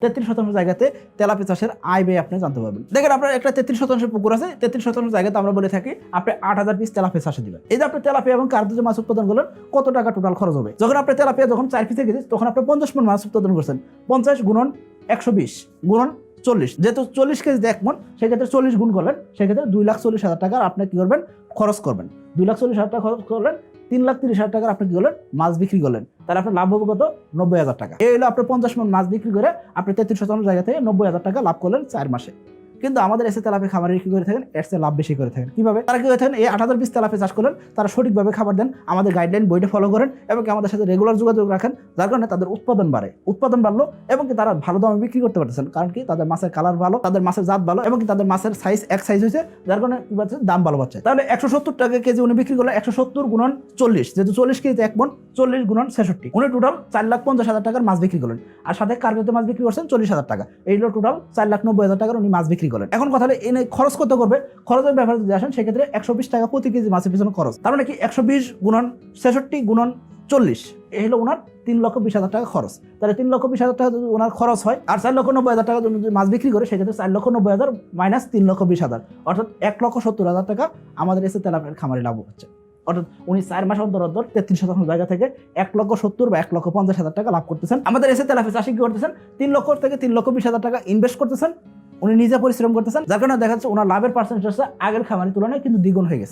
33% জায়গাতে তেলাপিয়া চাষের আয় ব্যয় আপনি জানতে পারবেন। দেখেন আপনার একটা 33% পুকুর আছে, 33% জায়গাতে আমরা বলে থাকি আপনি 8000 পিস তেলাপিয়া চাষে দিবেন। এই যে আপনি তেলাপিয়া এবং কার্যজ মাছ উৎপাদন করলেন, কত টাকা টোটাল খরচ হবে? যখন আপনি তেলাপিয়া যখন 4 পিসে কেজি, তখন আপনি 50 মণ মাছ উৎপাদন করছেন। 50 গুণন 120 গুণন 40, যেহেতু 40 কেজি 1 মণ, সেক্ষেত্রে 40 গুণ করলেন, সেক্ষেত্রে 2,40,000 টাকা আপনি কি করবেন? খরচ করবেন। 2,40,000 টাকা খরচ করলেন, 3,30,000 টাকার আপনি কি করলেন? মাছ বিক্রি করলেন। তাহলে আপনার লাভ হবে কত? 90,000 টাকা। এই হলো আপনার 50 মণ মাছ বিক্রি করে আপনি 33% জায়গা থেকে 90,000 টাকা লাভ করলেন 4 মাসে। কিন্তু আমাদের এসে তেলাপিয়া খামারে কি করে থাকেন? এর চেয়ে লাভ বেশি করে থাকেন। কিভাবে? তারা কি করে থাকেন? এই 8000 পিস তেলাপিয়া চাষ করেন, তারা সঠিকভাবে খাবার দেন, আমাদের গাইডলাইন বইটা ফলো করেন এবং আমাদের সাথে রেগুলার যোগাযোগ রাখেন, যার কারণে তাদের উৎপাদন বাড়ে। উৎপাদন বাড়লো এবং কি তারা ভালো দামে বিক্রি করতে পারতেছেন, কারণ কি তাদের মাছের কালার ভালো, তাদের মাছের জাত ভালো এবং কি তাদের মাছের সাইজ এক সাইজ হয়েছে, যার কারণে কি পাচ্ছে? দাম ভালো পাচ্ছে। তাহলে 170 টাকা কেজি উনি বিক্রি করলে 170 গুণন 40, যেহেতু 40 কেজিতে 1 মণ, 40 গুণন 66, উনি টোটাল 4,50,000 টাকার মাছ বিক্রি করলেন। আর সাথে কার্গোতে মাছ বিক্রি করছেন 40,000 টাকা। এই হলো টোটাল 4,90,000 টাকার উনি মাছ বিক্রি করলেন। এখন কথা হলো এনে খরচ কত করবে? খরচের ব্যাপারে যদি আসেন, সেক্ষেত্রে 120 টাকা প্রতি কেজি মাছের পিছনে খরচ। তার মানে কি 120 গুণন 66 গুণন 40, এই হলো ওনার 3,20,000 টাকা খরচ। তাহলে 3,20,000 টাকা যদি ওনার খরচ হয় আর 4,90,000 টাকা যদি মাছ বিক্রি করে, সেক্ষেত্রে 4,90,000 মাইনাস 3,20,000, অর্থাৎ 1,70,000 টাকা আমাদের এসে তেলাপিয়ার খামারে লাভ হচ্ছে। অর্থাৎ উনি 4 মাস অন্তর অন্তর 33% জায়গা থেকে 1,70,000 বা 1,50,000 টাকা লাভ করতেছেন। আমাদের এসে তেলাপিয়া চাষি কি করতেছেন? 3 লক্ষ থেকে 3,20,000 টাকা ইনভেস্ট করতেছেন, উনি নিজে পরিশ্রম করতেছেন, যার কারণে দেখা যাচ্ছে ওনার লাভের পার্সেন্টেজটা আগের খামারের তুলনায় কিন্তু দ্বিগুণ হয়ে গেছে।